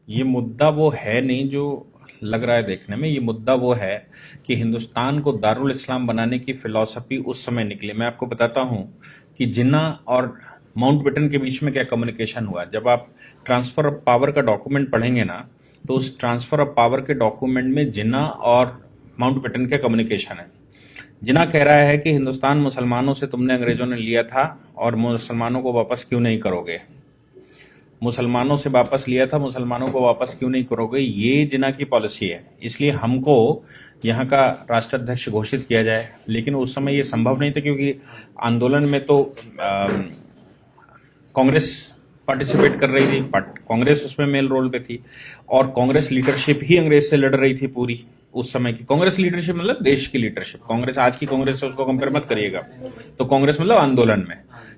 ये मुद्दा वो है नहीं जो लग रहा है देखने में। ये मुद्दा वो है कि हिंदुस्तान को दारुल इस्लाम बनाने की फिलॉसफी उस समय निकली। मैं आपको बताता हूं कि जिन्ना और माउंटबेटन के बीच में क्या कम्युनिकेशन हुआ। जब आप ट्रांसफर ऑफ पावर का डॉक्यूमेंट पढ़ेंगे ना, तो उस ट्रांसफर ऑफ पावर के डॉक्यूमेंट में जिन्ना और माउंटबेटन का कम्युनिकेशन है। जिन्ना कह रहा है कि हिंदुस्तान मुसलमानों से तुमने अंग्रेजों ने लिया था और मुसलमानों को वापस क्यों नहीं करोगे, मुसलमानों से वापस लिया था, मुसलमानों को वापस क्यों नहीं करोगे। ये जिन्ना की पॉलिसी है। इसलिए हमको यहाँ का राष्ट्राध्यक्ष घोषित किया जाए। लेकिन उस समय ये संभव नहीं था क्योंकि आंदोलन में तो कांग्रेस पार्टिसिपेट कर रही थी, कांग्रेस उसमें मेल रोल पे थी और कांग्रेस लीडरशिप ही अंग्रेज से लड़ रही थी। पूरी उस समय की कांग्रेस लीडरशिप मतलब देश की लीडरशिप। कांग्रेस आज की कांग्रेस से उसको कंपेयर मत करिएगा। तो कांग्रेस मतलब आंदोलन में।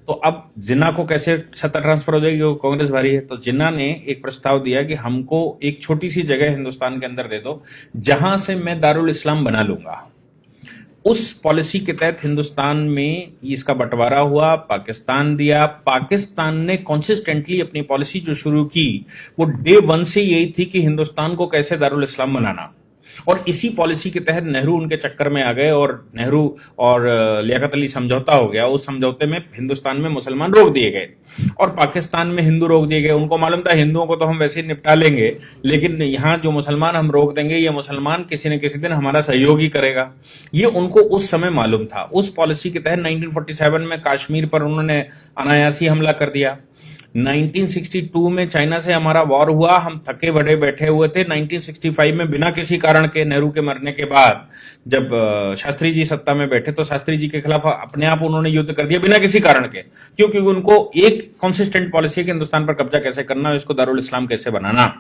तो अब जिन्ना को कैसे सत्ता ट्रांसफर हो जाएगी, वो कांग्रेस भारी है। तो जिन्ना ने एक प्रस्ताव दिया कि हमको एक छोटी सी जगह हिंदुस्तान के अंदर दे दो जहां से मैं दारुल इस्लाम बना लूंगा। उस पॉलिसी के तहत हिंदुस्तान में इसका बंटवारा हुआ, पाकिस्तान दिया। पाकिस्तान ने कॉन्सिस्टेंटली अपनी पॉलिसी जो शुरू की वो डे वन से यही थी कि हिंदुस्तान को कैसे दारुल इस्लाम बनाना। और इसी पॉलिसी के तहत नेहरू उनके चक्कर में आ गए और नेहरू और लियाकत अली समझौता हो गया। उस समझौते में हिंदुस्तान में मुसलमान रोक दिए गए और पाकिस्तान में हिंदू रोक दिए गए। उनको मालूम था हिंदुओं को तो हम वैसे ही निपटा लेंगे, लेकिन यहां जो मुसलमान हम रोक देंगे, ये मुसलमान किसी न किसी दिन हमारा सहयोग ही करेगा। ये उनको उस समय मालूम था। उस पॉलिसी के तहत 1947 में कश्मीर पर उन्होंने अनायासी हमला कर दिया। 1962 में चाइना से हमारा वॉर हुआ, हम थके बड़े बैठे हुए थे। 1965 में बिना किसी कारण के, नेहरू के मरने के बाद जब शास्त्री जी सत्ता में बैठे तो शास्त्री जी के खिलाफ अपने आप उन्होंने युद्ध कर दिया बिना किसी कारण के। क्योंकि उनको एक कॉन्सिस्टेंट पॉलिसी है कि हिंदुस्तान पर कब्जा कैसे करना है, इसको दारुल इस्लाम कैसे बनाना।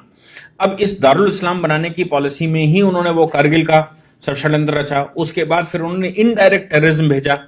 अब इस दारुल इस्लाम बनाने की पॉलिसी में ही उन्होंने वो कारगिल का षड्यंत्र रचा। उसके बाद फिर उन्होंने इनडायरेक्ट टेररिज्म भेजा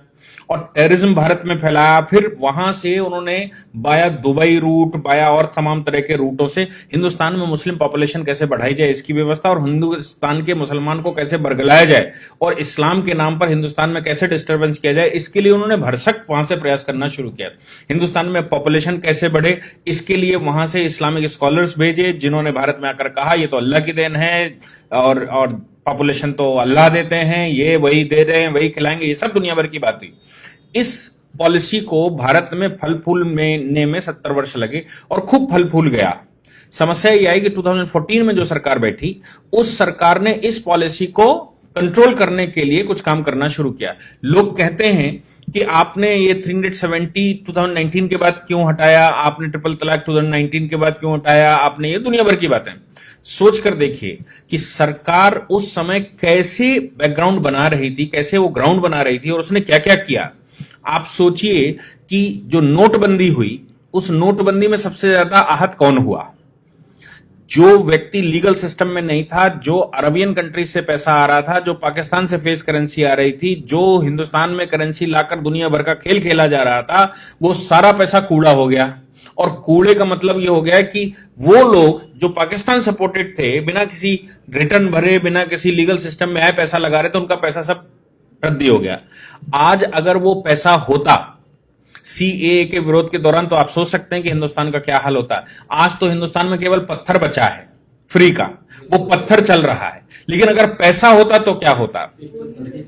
और टेररिज्म भारत में फैलाया। फिर वहां से उन्होंने बाया दुबई रूट, बाया और तमाम तरह के रूटों से हिंदुस्तान में मुस्लिम पॉपुलेशन कैसे बढ़ाई जाए इसकी व्यवस्था और हिंदुस्तान के मुसलमान को कैसे बरगलाया जाए और इस्लाम के नाम पर हिंदुस्तान में कैसे डिस्टर्बेंस किया जाए, इसके लिए उन्होंने भरसक वहां से प्रयास करना शुरू किया। हिंदुस्तान में पॉपुलेशन कैसे बढ़े, इसके लिए वहां से इस्लामिक स्कॉलर्स भेजे जिन्होंने भारत में आकर कहा ये तो अल्लाह की देन है और पॉपुलेशन तो अल्लाह देते हैं, ये वही दे रहे हैं, वही खिलाएंगे। ये सब दुनिया भर की बात थी। इस पॉलिसी को भारत में फल फूल में 70 वर्ष लगे और खूब फल फूल गया। समस्या यह आई कि 2014 में जो सरकार बैठी, उस सरकार ने इस पॉलिसी को कंट्रोल करने के लिए कुछ काम करना शुरू किया। लोग कहते हैं कि आपने ये 370 2019 के बाद क्यों हटाया, आपने ट्रिपल तलाक 2019 के बाद क्यों हटाया, आपने ये दुनिया भर की बातें। सोच कर देखिए कि सरकार उस समय कैसे बैकग्राउंड बना रही थी, कैसे वो ग्राउंड बना रही थी और उसने क्या क्या किया। आप सोचिए कि जो नोटबंदी हुई, उस नोटबंदी में सबसे ज्यादा आहत कौन हुआ? जो व्यक्ति लीगल सिस्टम में नहीं था, जो अरबियन कंट्री से पैसा आ रहा था, जो पाकिस्तान से फेस करेंसी आ रही थी, जो हिंदुस्तान में करेंसी लाकर दुनिया भर का खेल खेला जा रहा था, वो सारा पैसा कूड़ा हो गया। और कूड़े का मतलब ये हो गया कि वो लोग जो पाकिस्तान सपोर्टेड थे, बिना किसी रिटर्न भरे, बिना किसी लीगल सिस्टम में आए पैसा लगा रहे थे, उनका पैसा सब रद्दी हो गया। आज अगर वो पैसा होता सीएए के विरोध के दौरान, तो आप सोच सकते हैं कि हिंदुस्तान का क्या हाल होता। आज तो हिंदुस्तान में केवल पत्थर बचा है फ्री का, वो पत्थर चल रहा है। लेकिन अगर पैसा होता तो क्या होता?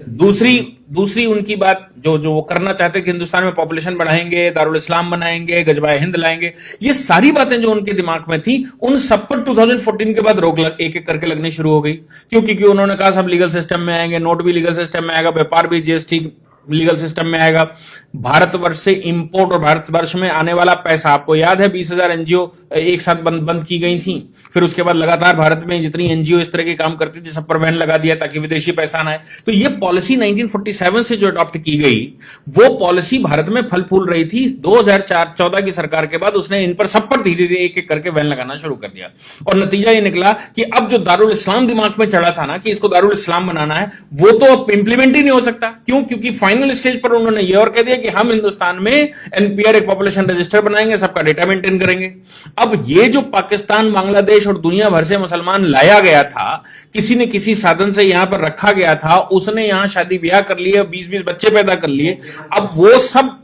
दूसरी उनकी बात जो वो करना चाहते कि हिंदुस्तान में पॉपुलेशन बढ़ाएंगे, दारुल इस्लाम बनाएंगे, गजबाए हिंद लाएंगे, ये सारी बातें जो उनके दिमाग में थी, उन सब पर 2014 के बाद रोक एक एक करके लगनी शुरू हो गई। क्योंकि उन्होंने कहा सब लीगल सिस्टम में आएंगे, नोट भी लीगल सिस्टम में आएगा, व्यापार भी जीएसटी लीगल सिस्टम में आएगा, भारतवर्ष से इंपोर्ट और भारतवर्ष में आने वाला पैसा, आपको याद है 20,000 एनजीओ एक साथ बंद की गई थी। फिर उसके बाद लगातार भारत में जितनी एनजीओ इस तरह के काम करती थी सब पर बैन लगा दिया ताकि विदेशी पैसा ना आए। तो ये पॉलिसी 1947 से जो अडॉप्ट की गई, वो पॉलिसी भारत में फल फूल रही थी। 2014 की सरकार के बाद उसने इन पर सब पर धीरे धीरे एक एक करके बैन लगाना शुरू कर दिया और नतीजा ये निकला कि अब जो दारुल इस्लाम दिमाग में चढ़ा था ना कि इसको दारुल इस्लाम बनाना है, वो तो अब इंप्लीमेंट ही नहीं हो सकता। क्यों? क्योंकि फाइनल स्टेज पर उन्होंने ये और कह दिया कि हम हिंदुस्तान में एनपीआर एक पॉपुलेशन रजिस्टर बनाएंगे, सबका डेटा मेंटेन करेंगे। अब ये जो पाकिस्तान, बांग्लादेश और दुनिया भर से मुसलमान लाया गया था, किसी ने किसी साधन से यहां पर रखा गया था, उसने यहां शादी ब्याह कर लिए, 20-20 बच्चे पैदा कर लिए, अब वो सब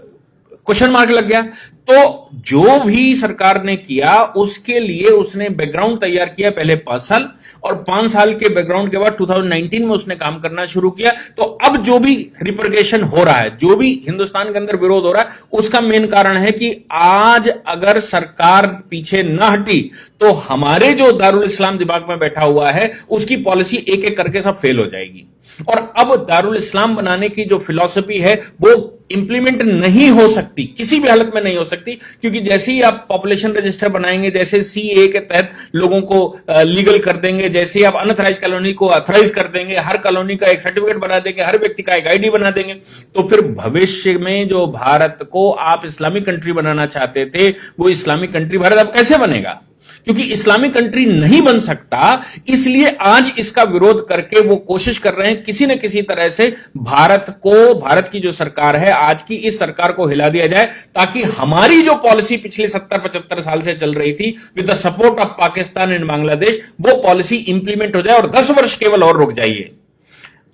क्वेश्चन मार्क लग गया। तो जो भी सरकार ने किया उसके लिए उसने बैकग्राउंड तैयार किया पहले 5 साल, और 5 साल के बैकग्राउंड के बाद 2019 में उसने काम करना शुरू किया। तो अब जो भी रिपरकेशन हो रहा है, जो भी हिंदुस्तान के अंदर विरोध हो रहा है, उसका मेन कारण है कि आज अगर सरकार पीछे न हटी तो हमारे जो दारुल इस्लाम दिमाग में बैठा हुआ है उसकी पॉलिसी एक एक करके सब फेल हो जाएगी। और अब दारुल इस्लाम बनाने की जो फिलॉसफी है वो इंप्लीमेंट नहीं हो सकती, किसी भी हालत में नहीं हो सकती, क्योंकि जैसे ही आप पॉपुलेशन रजिस्टर बनाएंगे, जैसे सीए के तहत लोगों को लीगल कर देंगे, जैसे ही आप अनऑथराइज कॉलोनी को ऑथराइज कर देंगे, हर कॉलोनी का एक सर्टिफिकेट बना देंगे, हर व्यक्ति का एक आईडी बना देंगे, तो फिर भविष्य में जो भारत को आप इस्लामिक कंट्री बनाना चाहते थे वो इस्लामिक कंट्री भारत अब कैसे बनेगा? क्योंकि इस्लामिक कंट्री नहीं बन सकता, इसलिए आज इसका विरोध करके वो कोशिश कर रहे हैं किसी न किसी तरह से भारत की जो सरकार है आज की, इस सरकार को हिला दिया जाए, ताकि हमारी जो पॉलिसी पिछले 70-75 साल से चल रही थी with the support of Pakistan and Bangladesh, वो पॉलिसी इंप्लीमेंट हो जाए और 10 वर्ष केवल और रुक जाइए।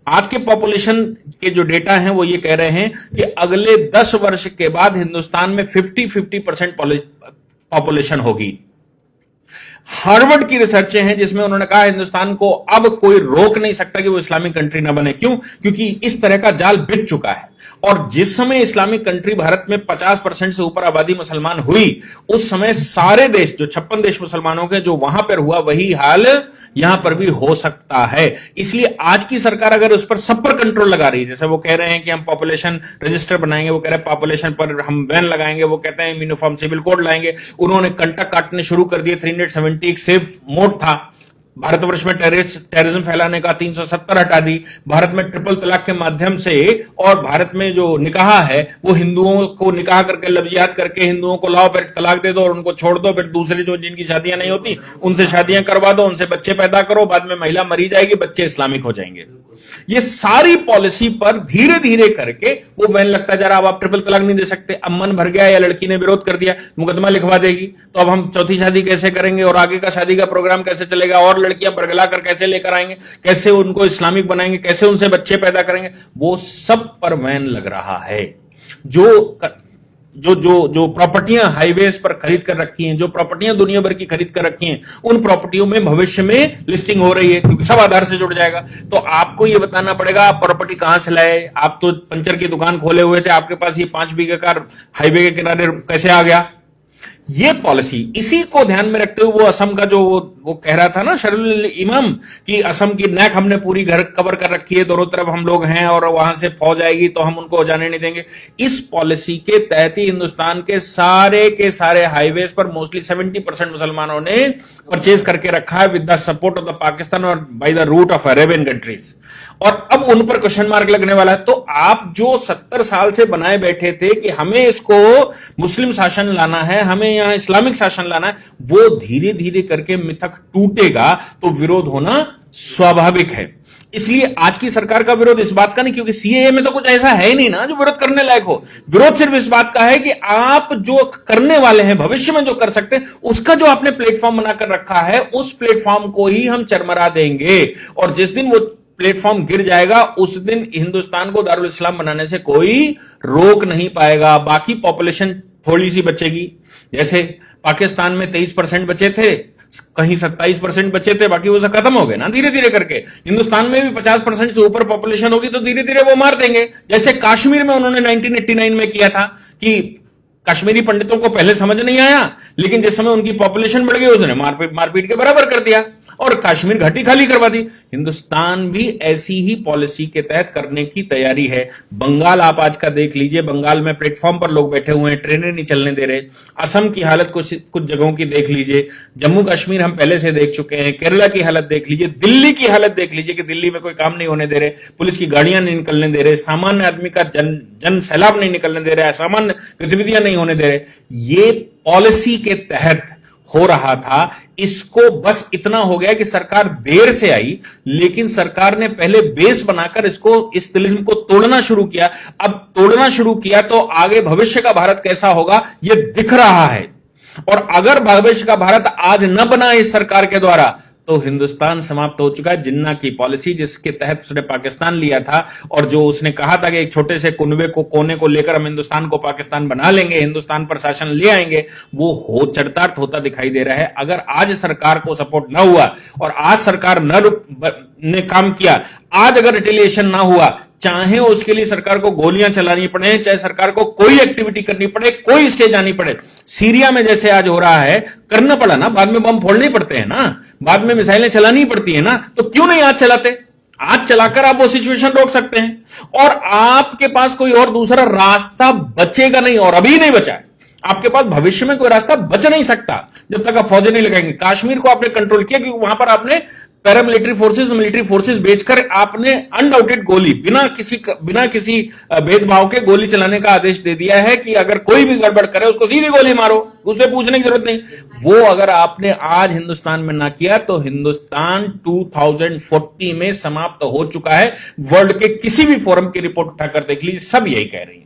आज के पॉपुलेशन के जो डेटा हैं वो ये कह रहे हैं कि अगले 10 वर्ष के बाद हिंदुस्तान में 50% पॉपुलेशन होगी। हार्वर्ड की रिसर्च हैं जिसमें उन्होंने कहा हिंदुस्तान को अब कोई रोक नहीं सकता कि वो इस्लामिक कंट्री ना बने। क्यों? क्योंकि इस तरह का जाल बिछ चुका है। और जिस समय इस्लामिक कंट्री भारत में 50% से ऊपर आबादी मुसलमान हुई, उस समय सारे देश, जो 56 देश मुसलमानों के, जो वहां पर हुआ वही हाल यहां पर भी हो सकता है। इसलिए आज की सरकार अगर उस पर सब पर कंट्रोल लगा रही है, जैसे वो कह रहे हैं कि हम पॉपुलेशन रजिस्टर बनाएंगे, वो कह रहे हैं पॉपुलेशन पर हम बैन लगाएंगे, वो कहते हैं यूनिफॉर्म सिविल कोड लाएंगे, उन्होंने कंटक काटने शुरू कर दिए। 370 एक सेफ मोड था भारतवर्ष में टेररिज्म फैलाने का, 370 हटा दी। भारत में ट्रिपल तलाक के माध्यम से, और भारत में जो निकाह है वो हिंदुओं को निकाह करके लफ्जियात करके हिंदुओं को लाओ, फिर तलाक दे दो और उनको छोड़ दो, फिर दूसरे जो जिनकी शादियां नहीं होती उनसे शादियां करवा दो, उनसे बच्चे पैदा करो, बाद में महिला मरी जाएगी, बच्चे इस्लामिक हो जाएंगे। ये सारी पॉलिसी पर धीरे धीरे करके वो वैन लगता जा रहा। अब आप ट्रिपल तलाक नहीं दे सकते, अब मन भर गया या लड़की ने विरोध कर दिया, मुकदमा लिखवा देगी, तो अब हम चौथी शादी कैसे करेंगे और आगे का शादी का प्रोग्राम कैसे चलेगा, और लड़कियां बरगला कर कैसे लेकर आएंगे, कैसे उनको इस्लामिक बनाएंगे, कैसे उनसे बच्चे पैदा करेंगे, वो सब पर वैन लग रहा है। जो प्रॉपर्टियां हाईवेज पर खरीद कर रखी हैं, जो प्रॉपर्टियां दुनिया भर की खरीद कर रखी हैं, उन प्रॉपर्टियों में भविष्य में लिस्टिंग हो रही है, क्योंकि सब आधार से जुड़ जाएगा। तो आपको यह बताना पड़ेगा आप प्रॉपर्टी कहां से लाए। आप तो पंचर की दुकान खोले हुए थे, आपके पास ये 5 बीघे का हाईवे के किनारे कैसे आ गया? ये पॉलिसी, इसी को ध्यान में रखते हुए वो असम का जो वो कह रहा था ना शरीफ इमाम, कि असम की नेक हमने पूरी घर कवर कर रखी है, दोनों तरफ हम लोग हैं और वहां से फौज आएगी तो हम उनको जाने नहीं देंगे। इस पॉलिसी के तहत ही हिंदुस्तान के सारे हाईवेज पर मोस्टली 70% मुसलमानों ने परचेज करके रखा है with the support of the Pakistan और by the route of Arabian countries. और अब उन पर क्वेश्चन मार्क लगने वाला है। तो आप जो 70 साल से बनाए बैठे थे कि हमें इसको मुस्लिम शासन लाना है, हमें यहां इस्लामिक शासन लाना है, वो धीरे धीरे करके मिथक टूटेगा तो विरोध होना स्वाभाविक है। इसलिए आज की सरकार का विरोध इस बात का नहीं, क्योंकि सीएए में तो कुछ ऐसा है ही नहीं ना जो विरोध करने लायक हो। विरोध सिर्फ इस बात का है कि आप जो करने वाले हैं, भविष्य में जो कर सकते हैं, उसका जो आपने प्लेटफॉर्म बनाकर रखा है, उस प्लेटफॉर्म को ही हम चरमरा देंगे। और जिस दिन वो प्लेटफॉर्म गिर जाएगा उस दिन हिंदुस्तान को दारुल इस्लाम बनाने से कोई रोक नहीं पाएगा। बाकी पॉपुलेशन थोड़ी सी बचेगी, जैसे पाकिस्तान में 23% बचे थे, कहीं 27% बचे थे, बाकी वो सब खत्म हो गए ना धीरे धीरे करके। हिंदुस्तान में भी 50% से ऊपर पॉपुलेशन होगी तो धीरे धीरे वो मार देंगे। जैसे कश्मीर में उन्होंने 1989 में किया था कि कश्मीरी पंडितों को पहले समझ नहीं आया, लेकिन जिस समय उनकी पॉपुलेशन बढ़ गई उसने मारपीट के बराबर कर दिया और कश्मीर घाटी खाली करवा दी। हिंदुस्तान भी ऐसी ही पॉलिसी के तहत करने की तैयारी है। बंगाल आप आज का देख लीजिए, बंगाल में प्लेटफॉर्म पर लोग बैठे हुए हैं, ट्रेनें नहीं चलने दे रहे। असम की हालत कुछ जगहों की देख लीजिए, जम्मू कश्मीर हम पहले से देख चुके हैं, केरला की हालत देख लीजिए, दिल्ली की हालत देख लीजिए कि दिल्ली में कोई काम नहीं होने दे रहे, पुलिस की गाड़ियां नहीं निकलने दे रहे, सामान्य आदमी का जन सैलाब नहीं निकलने दे रहा है, सामान्य गतिविधियां नहीं होने दे रहे। ये पॉलिसी के तहत हो रहा था। इसको बस इतना हो गया कि सरकार देर से आई, लेकिन सरकार ने पहले बेस बनाकर इस तिलिस्म को तोड़ना शुरू किया। अब तोड़ना शुरू किया तो आगे भविष्य का भारत कैसा होगा यह दिख रहा है। और अगर भविष्य का भारत आज न बना इस सरकार के द्वारा तो हिंदुस्तान समाप्त हो चुका है। जिन्ना की पॉलिसी जिसके तहत उसने पाकिस्तान लिया था और जो उसने कहा था कि एक छोटे से कुनबे को कोने को लेकर हम हिंदुस्तान को पाकिस्तान बना लेंगे, हिंदुस्तान पर शासन ले आएंगे, वो हो चरितार्थ होता दिखाई दे रहा है। अगर आज सरकार को सपोर्ट ना हुआ और आज सरकार ने काम किया, आज अगर रिटेलिएशन ना हुआ, चाहे उसके लिए सरकार को गोलियां चलानी पड़े, चाहे सरकार को कोई एक्टिविटी करनी पड़े, कोई स्टेज आनी पड़े, सीरिया में जैसे आज हो रहा है, करना पड़ा ना, बाद में बम फोड़ने पड़ते हैं ना, बाद में मिसाइलें चलानी पड़ती है ना, तो क्यों नहीं आज चलाते? आज चलाकर आप वो सिचुएशन रोक सकते हैं और आपके पास कोई और दूसरा रास्ता बचेगा नहीं, और अभी नहीं बचा है। आपके पास भविष्य में कोई रास्ता बच नहीं सकता जब तक आप फौजें नहीं लगाएंगे। कश्मीर को आपने कंट्रोल किया क्योंकि वहां पर आपने पैरामिलिट्री फोर्सेस, मिलिट्री फोर्सेस भेजकर आपने अनडाउटेड गोली बिना किसी भेदभाव के गोली चलाने का आदेश दे दिया है कि अगर कोई भी गड़बड़ करे उसको सीधी गोली मारो, उससे पूछने की जरूरत नहीं। वो अगर आपने आज हिंदुस्तान में ना किया तो हिंदुस्तान 2040 में समाप्त हो चुका है। वर्ल्ड के किसी भी फोरम की रिपोर्ट उठाकर देख लीजिए, सब यही कह रही है।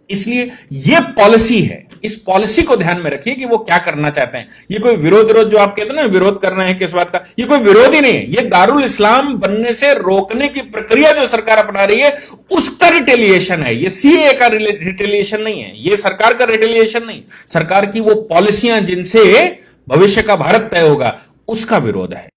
इसलिए ये पॉलिसी है, इस पॉलिसी को ध्यान में रखिए कि वो क्या करना चाहते हैं। ये कोई विरोध जो आप कहते हैं ना, विरोध करना है किस बात का, ये कोई विरोध ही नहीं है। ये दारुल इस्लाम बनने से रोकने की प्रक्रिया जो सरकार अपना रही है उसका रिटेलिएशन है। ये सीए का रिटेलिएशन नहीं है, ये सरकार का रिटेलिएशन नहीं, सरकार की वो पॉलिसियां जिनसे भविष्य का भारत तय होगा उसका विरोध है।